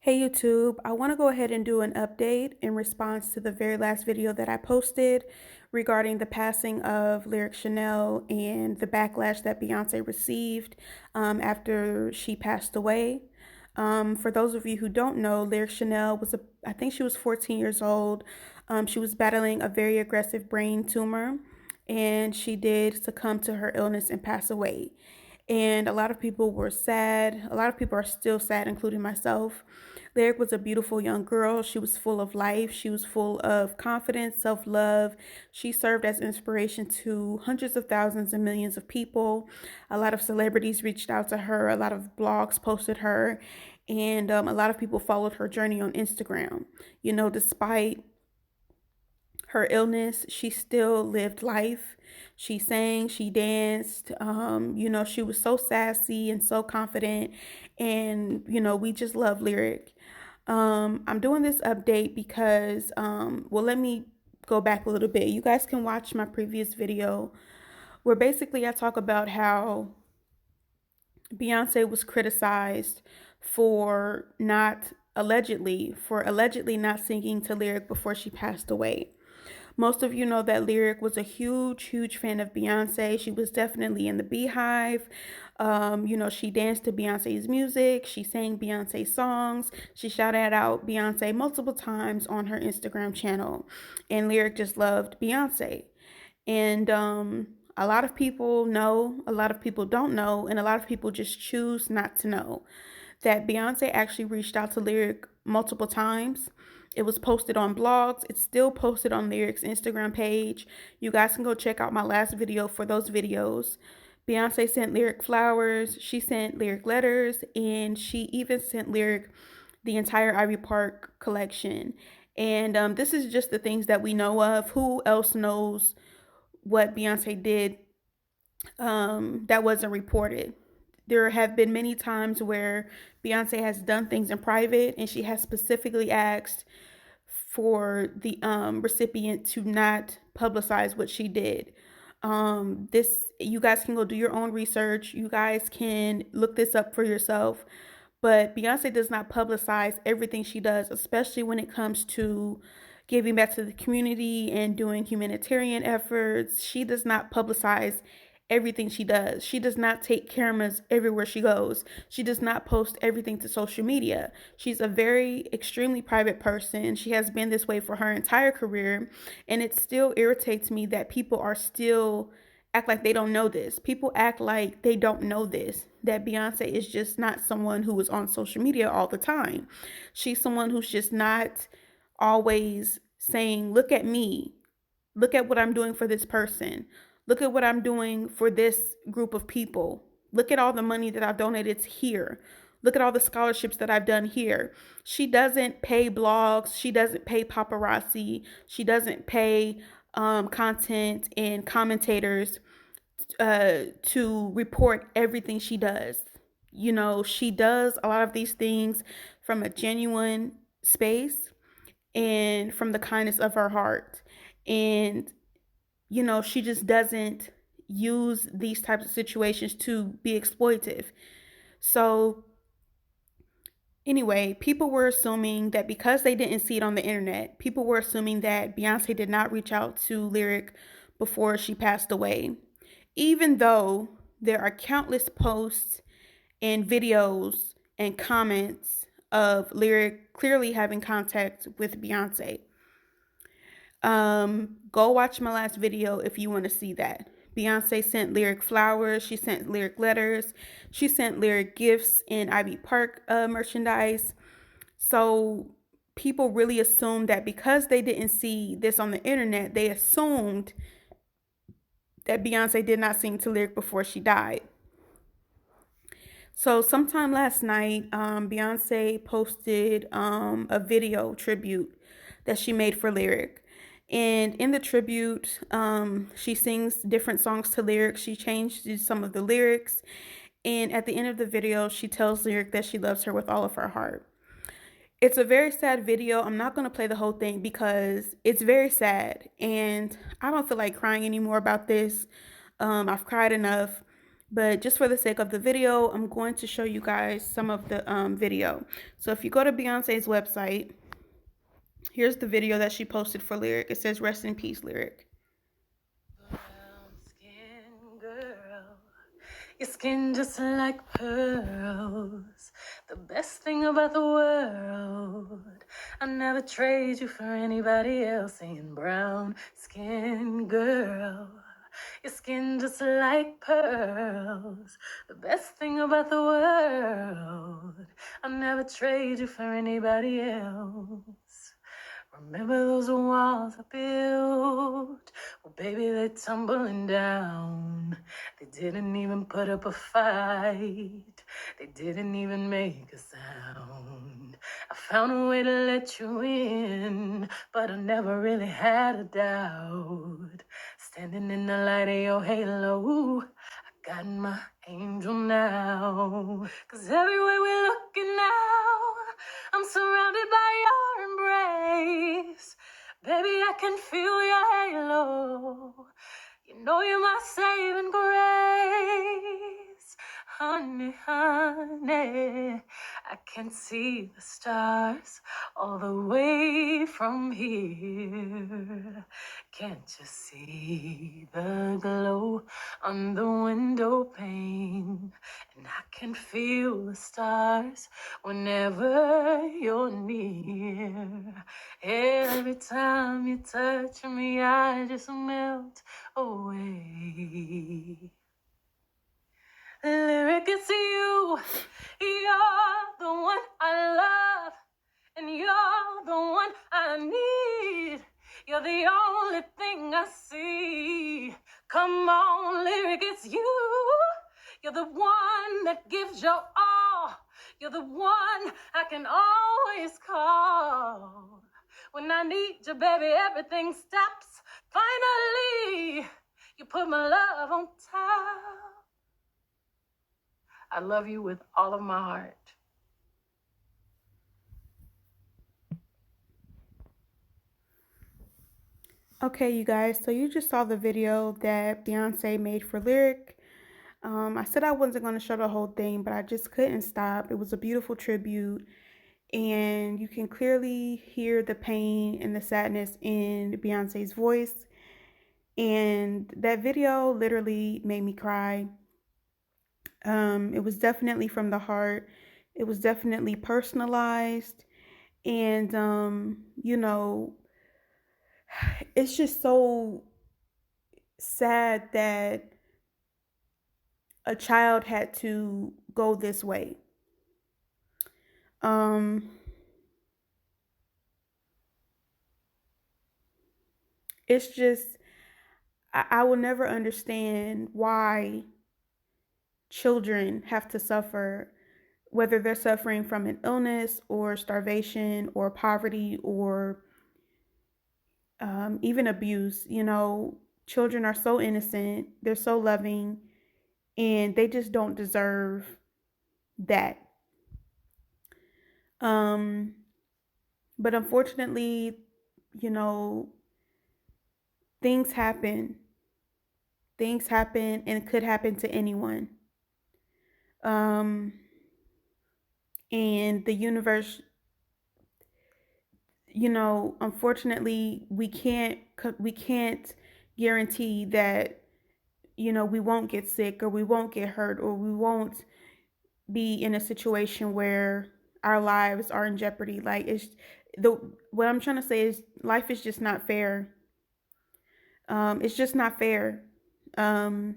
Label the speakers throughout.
Speaker 1: Hey YouTube, I want to go ahead and do an update in response to the very last video that I posted regarding the passing of Lyric Chanel and the backlash that Beyonce received after she passed away. For those of you who don't know, Lyric Chanel I think she was 14 years old. She was battling a very aggressive brain tumor, and she did succumb to her illness and pass away. And a lot of people were sad. A lot of people are still sad, including myself. Lyric was a beautiful young girl. She was full of life. She was full of confidence, self-love. She served as inspiration to hundreds of thousands and millions of people. A lot of celebrities reached out to her. A lot of blogs posted her. And a lot of people followed her journey on Instagram. You know, despite her illness, she still lived life. She sang, she danced. She was so sassy and so confident. And, we just love Lyric. I'm doing this update because, let me go back a little bit. You guys can watch my previous video where basically I talk about how Beyonce was criticized for allegedly not singing to Lyric before she passed away. Most of you know that Lyric was a huge fan of Beyonce. She was definitely in the Beehive. She danced to Beyonce's music. She sang Beyonce songs. She shouted out Beyonce multiple times on her Instagram channel. And Lyric just loved Beyonce. And a lot of people know, a lot of people don't know, and a lot of people just choose not to know that Beyonce actually reached out to Lyric multiple times. It was posted on blogs. It's still posted on Lyric's Instagram page. You guys can go check out my last video for those videos. Beyonce sent Lyric flowers. She sent Lyric letters. And she even sent Lyric the entire Ivy Park collection. And this is just the things that we know of. Who else knows what Beyonce did that wasn't reported? There have been many times where Beyonce has done things in private and she has specifically asked for the recipient to not publicize what she did. You guys can go do your own research. You guys can look this up for yourself. But Beyonce does not publicize everything she does, especially when it comes to giving back to the community and doing humanitarian efforts. She does not publicize everything she does. She does not take cameras everywhere she goes. She does not post everything to social media. She's a very extremely private person. She has been this way for her entire career, and it still irritates me that people are still act like they don't know this. People act like they don't know this, that Beyonce is just not someone who is on social media all the time. She's someone who's just not always saying, look at me, look at what I'm doing for this person. Look at what I'm doing for this group of people. Look at all the money that I've donated here. Look at all the scholarships that I've done here. She doesn't pay blogs. She doesn't pay paparazzi. She doesn't pay content and commentators to report everything she does. She does a lot of these things from a genuine space and from the kindness of her heart. And she just doesn't use these types of situations to be exploitive. So anyway, people were assuming that because they didn't see it on the internet, people were assuming that Beyonce did not reach out to Lyric before she passed away, even though there are countless posts and videos and comments of Lyric clearly having contact with Beyonce. Go watch my last video if you want to see that. Beyonce sent Lyric flowers. She sent Lyric letters. She sent Lyric gifts in Ivy Park merchandise. So people really assumed that because they didn't see this on the internet, they assumed that Beyonce did not sing to Lyric before she died. So sometime last night, Beyonce posted a video tribute that she made for Lyric. And in the tribute, she sings different songs to Lyric. She changed some of the lyrics. And at the end of the video, she tells Lyric that she loves her with all of her heart. It's a very sad video. I'm not going to play the whole thing because it's very sad. And I don't feel like crying anymore about this. I've cried enough. But just for the sake of the video, I'm going to show you guys some of the video. So if you go to Beyonce's website, here's the video that she posted for Lyric. It says, "Rest in peace, Lyric."
Speaker 2: Brown skin girl, your skin just like pearls. The best thing about the world. I never trade you for anybody else. Saying brown skin girl, your skin just like pearls. The best thing about the world. I never trade you for anybody else. Remember those walls I built? Well, baby, they're tumbling down. They didn't even put up a fight. They didn't even make a sound. I found a way to let you in, but I never really had a doubt. Standing in the light of your halo, I got my angel now. 'Cause everywhere we're looking now, I'm surrounded by your embrace. Baby, I can feel your halo. You know you're my saving grace. Honey, honey, I can see the stars all the way from here. Can't you see the glow on the window pane? And I can feel the stars whenever you're near. Every time you touch me, I just melt away. Lyric, it's you. You're the one I love, and you're the one I need. You're the only thing I see. Come on, Lyric, it's you. You're the one that gives your all. You're the one I can always call. When I need you, baby, everything stops. Finally, you put my love on top. I love you with all of my heart.
Speaker 1: Okay, you guys, so you just saw the video that Beyonce made for Lyric. I said I wasn't going to show the whole thing, but I just couldn't stop. It was a beautiful tribute, and you can clearly hear the pain and the sadness in Beyonce's voice. And that video literally made me cry. It was definitely from the heart. It was definitely personalized. And, it's just so sad that a child had to go this way. It's just, I will never understand why children have to suffer, whether they're suffering from an illness or starvation or poverty or even abuse. Children are so innocent, they're so loving, and they just don't deserve that. But unfortunately, you know, things happen. Things happen and could happen to anyone. And the universe, unfortunately, we can't guarantee that, we won't get sick or we won't get hurt or we won't be in a situation where our lives are in jeopardy. Like, what I'm trying to say is life is just not fair. It's just not fair. Um,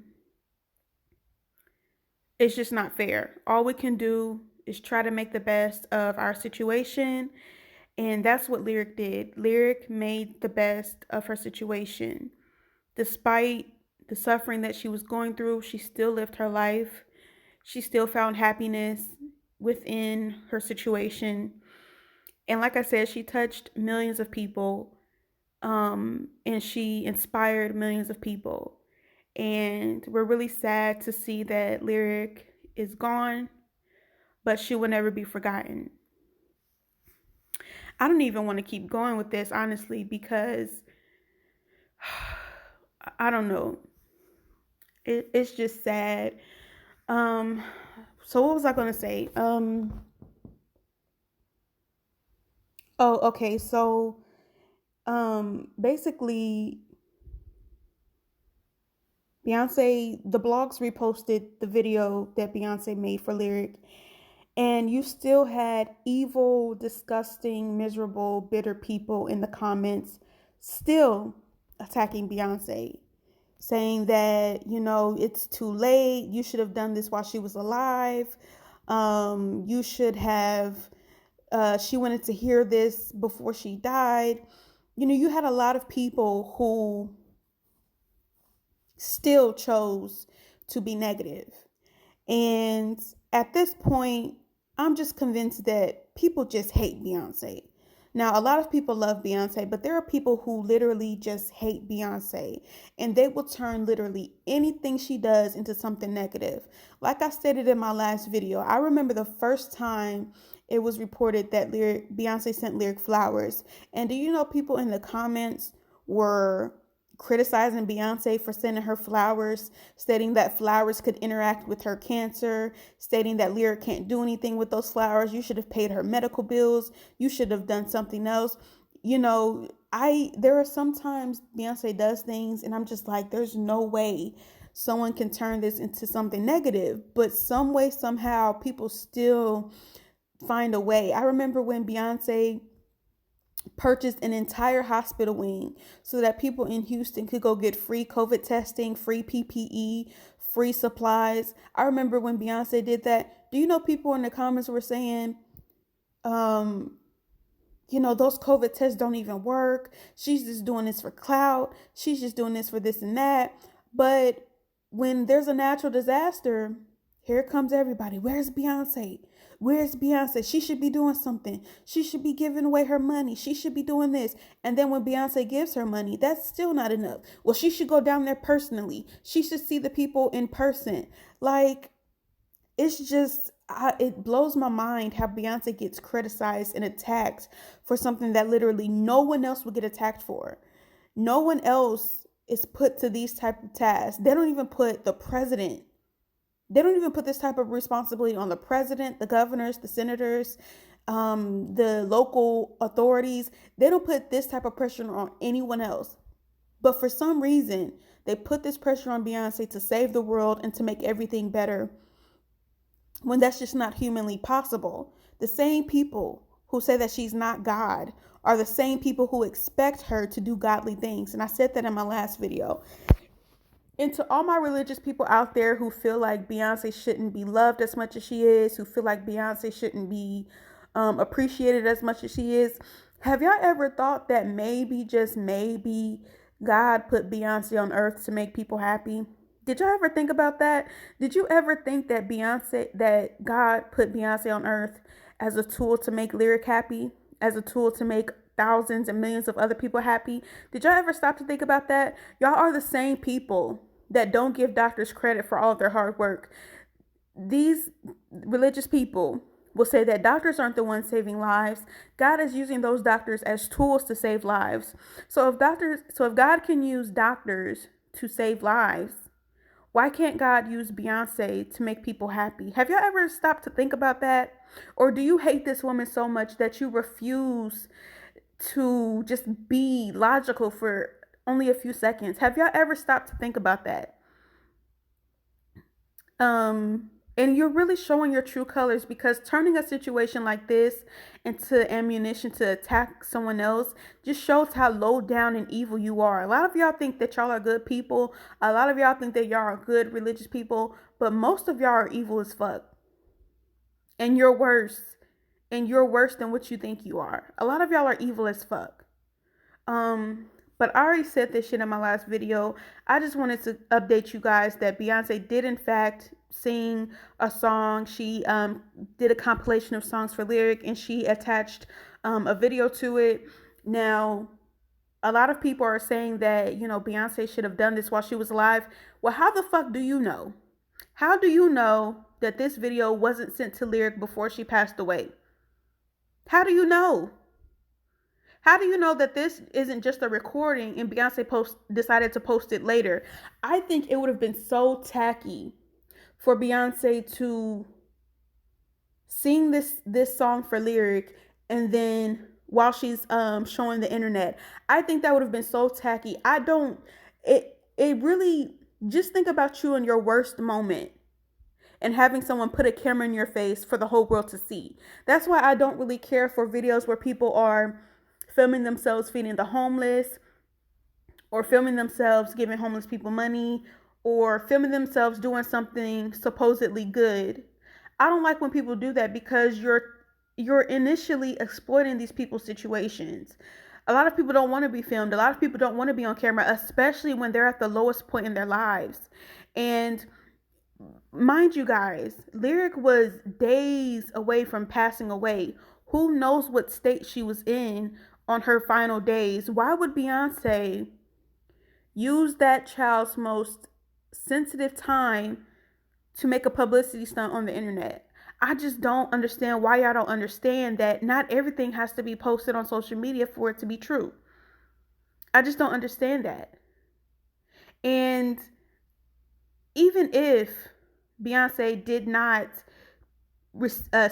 Speaker 1: it's just not fair. All we can do is try to make the best of our situation. And that's what Lyric did. Lyric made the best of her situation. Despite the suffering that she was going through, she still lived her life. She still found happiness within her situation. And like I said, she touched millions of people, and she inspired millions of people. And we're really sad to see that Lyric is gone, but she will never be forgotten. I don't even want to keep going with this, honestly, because I don't know. It's just sad. Um, so what was I gonna say? Oh, okay. So, basically, Beyonce, the blogs reposted the video that Beyonce made for Lyric, and you still had evil, disgusting, miserable, bitter people in the comments still attacking Beyonce, saying that, it's too late. You should have done this while she was alive. You should have, she wanted to hear this before she died. You had a lot of people who still chose to be negative. And at this point, I'm just convinced that people just hate Beyonce. Now, a lot of people love Beyonce, but there are people who literally just hate Beyonce, and they will turn literally anything she does into something negative. Like I stated in my last video, I remember the first time it was reported that Beyonce sent Lyric flowers. And do you know people in the comments were criticizing Beyonce for sending her flowers, stating that flowers could interact with her cancer, stating that Lyric can't do anything with those flowers. You should have paid her medical bills. You should have done something else. There are sometimes Beyonce does things and I'm just like, there's no way someone can turn this into something negative. But some way, somehow, people still find a way. I remember when Beyonce purchased an entire hospital wing so that people in Houston could go get free COVID testing, free PPE, free supplies. I remember when Beyonce did that. Do you know people in the comments were saying, um, those COVID tests don't even work. She's just doing this for clout. She's just doing this for this and that. But when there's a natural disaster, here comes everybody. Where's Beyonce? Where's Beyonce? She should be doing something. She should be giving away her money. She should be doing this. And then when Beyonce gives her money, that's still not enough. Well, she should go down there personally. She should see the people in person. Like, it's just, it blows my mind how Beyonce gets criticized and attacked for something that literally no one else would get attacked for. No one else is put to these type of tasks. They don't even put the president. They don't even put this type of responsibility on the president, the governors, the senators, the local authorities. They don't put this type of pressure on anyone else. But for some reason, they put this pressure on Beyonce to save the world and to make everything better when that's just not humanly possible. The same people who say that she's not God are the same people who expect her to do godly things. And I said that in my last video. And to all my religious people out there who feel like Beyonce shouldn't be loved as much as she is, who feel like Beyonce shouldn't be appreciated as much as she is, have y'all ever thought that maybe, just maybe, God put Beyonce on earth to make people happy? Did y'all ever think about that? Did you ever think that that God put Beyonce on earth as a tool to make Lyric happy, as a tool to make thousands and millions of other people happy? Did y'all ever stop to think about that? Y'all are the same people that don't give doctors credit for all of their hard work. These religious people will say that doctors aren't the ones saving lives. God is using those doctors as tools to save lives. So if God can use doctors to save lives, why can't God use Beyonce to make people happy? Have y'all ever stopped to think about that? Or do you hate this woman so much that you refuse to just be logical for only a few seconds? Have y'all ever stopped to think about that? And you're really showing your true colors, because turning a situation like this into ammunition to attack someone else just shows how low down and evil you are. A lot of y'all think that y'all are good people. A lot of y'all think that y'all are good religious people, but most of y'all are evil as fuck. And you're worse. And you're worse than what you think you are. A lot of y'all are evil as fuck. But I already said this shit in my last video. I just wanted to update you guys that Beyonce did in fact sing a song. She did a compilation of songs for Lyric, and she attached a video to it. Now, a lot of people are saying that, Beyonce should have done this while she was alive. Well, how the fuck do you know? How do you know that this video wasn't sent to Lyric before she passed away? How do you know? How do you know that this isn't just a recording and Beyonce decided to post it later? I think it would have been so tacky for Beyonce to sing this song for Lyric, and then while she's showing the internet. I think that would have been so tacky. I don't it really, just think about you in your worst moment and having someone put a camera in your face for the whole world to see. That's why I don't really care for videos where people are filming themselves feeding the homeless, or filming themselves giving homeless people money, or filming themselves doing something supposedly good. I don't like when people do that, because you're initially exploiting these people's situations. A lot of people don't want to be filmed. A lot of people don't want to be on camera, especially when they're at the lowest point in their lives. And mind you guys, Lyric was days away from passing away. Who knows what state she was in on her final days? Why would Beyonce use that child's most sensitive time to make a publicity stunt on the internet? I just don't understand why y'all don't understand that not everything has to be posted on social media for it to be true. I just don't understand that. And even if Beyonce did not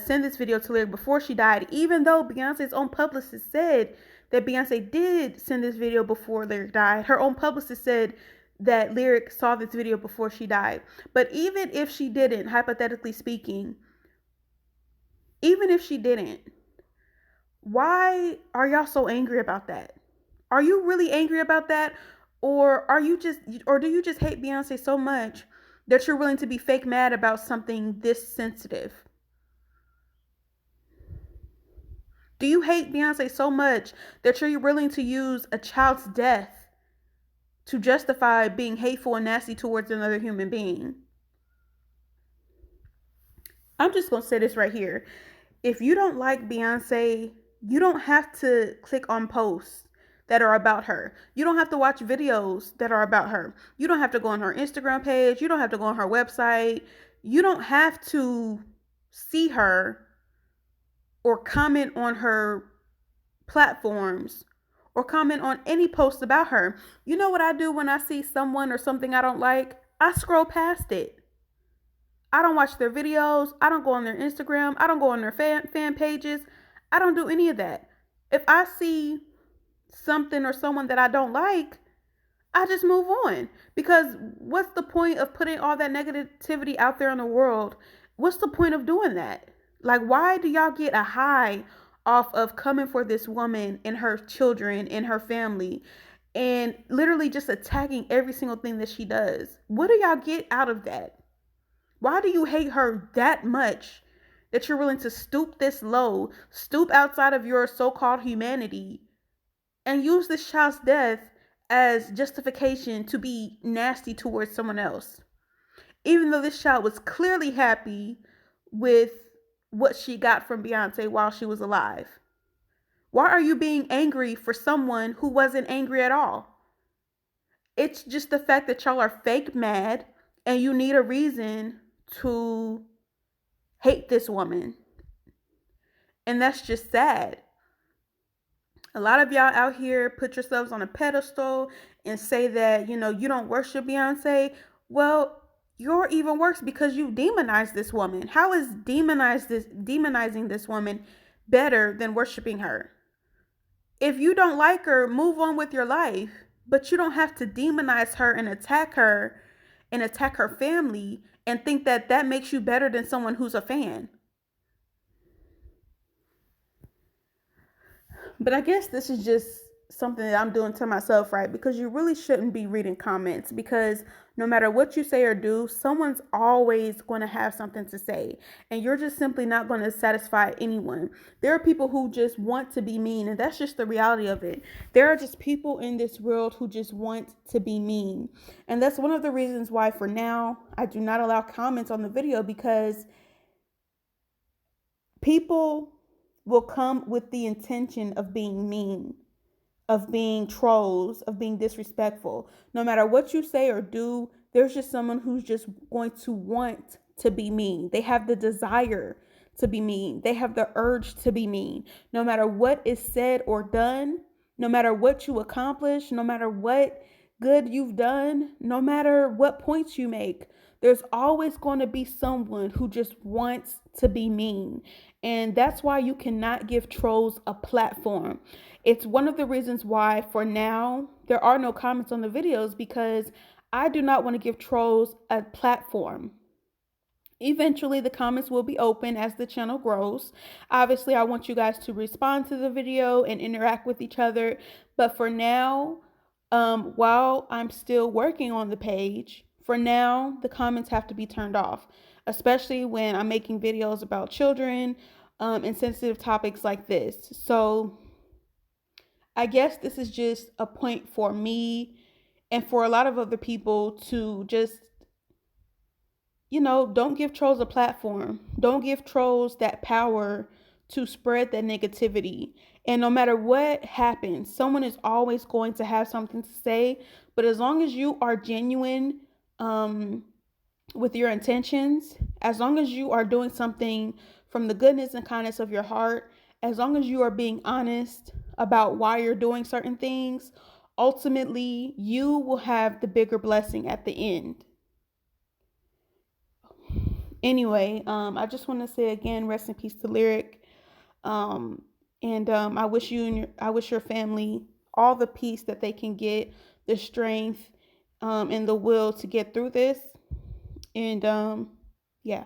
Speaker 1: send this video to Lyric before she died, even though Beyonce's own publicist said that Beyonce did send this video before Lyric died, her own publicist said that Lyric saw this video before she died. But even if she didn't, hypothetically speaking, even if she didn't, why are y'all so angry about that? Are you really angry about that? Or do you just hate Beyonce so much that you're willing to be fake mad about something this sensitive? Do you hate Beyonce so much that you're willing to use a child's death to justify being hateful and nasty towards another human being? I'm just going to say this right here. If you don't like Beyonce, you don't have to click on posts that are about her. You don't have to watch videos that are about her. You don't have to go on her Instagram page. You don't have to go on her website. You don't have to see her or comment on her platforms or comment on any posts about her. You know what I do when I see someone or something I don't like? I scroll past it. I don't watch their videos. I don't go on their Instagram. I don't go on their fan pages. I don't do any of that. If I see something or someone that I don't like, I just move on. Because what's the point of putting all that negativity out there in the world? What's the point of doing that? Like, why do y'all get a high off of coming for this woman and her children and her family and literally just attacking every single thing that she does? What do y'all get out of that? Why do you hate her that much that you're willing to stoop this low, stoop outside of your so-called humanity, and use this child's death as justification to be nasty towards someone else? Even though this child was clearly happy with what she got from Beyonce while she was alive. Why are you being angry for someone who wasn't angry at all? It's just the fact that y'all are fake mad and you need a reason to hate this woman. And that's just sad. A lot of y'all out here put yourselves on a pedestal and say that, you don't worship Beyonce. Well, you're even worse because you demonize this woman. How is demonizing this woman better than worshiping her? If you don't like her, move on with your life. But you don't have to demonize her and attack her family and think that that makes you better than someone who's a fan. But I guess this is just something that I'm doing to myself, right? Because you really shouldn't be reading comments, because no matter what you say or do, someone's always going to have something to say, and you're just simply not going to satisfy anyone. There are people who just want to be mean, and that's just the reality of it. There are just people in this world who just want to be mean, and that's one of the reasons why for now I do not allow comments on the video, because people will come with the intention of being mean, of being trolls, of being disrespectful. No matter what you say or do, there's just someone who's just going to want to be mean. They have the desire to be mean. They have the urge to be mean. No matter what is said or done, no matter what you accomplish, no matter what good you've done, no matter what points you make, There's always going to be someone who just wants to be mean. And that's why you cannot give trolls a platform. It's one of the reasons why, for now, there are no comments on the videos, because I do not want to give trolls a platform. Eventually, the comments will be open as the channel grows. Obviously, I want you guys to respond to the video and interact with each other. But for now, while I'm still working on the page, for now, the comments have to be turned off, especially when I'm making videos about children and sensitive topics like this. So I guess this is just a point for me and for a lot of other people to just, don't give trolls a platform. Don't give trolls that power to spread that negativity. And no matter what happens, someone is always going to have something to say. But as long as you are genuine with your intentions, as long as you are doing something from the goodness and kindness of your heart, as long as you are being honest about why you're doing certain things, ultimately you will have the bigger blessing at the end. Anyway, I just want to say again, rest in peace to Lyric. Um, and I wish I wish your family all the peace that they can get, the strength, and the will to get through this. And yeah.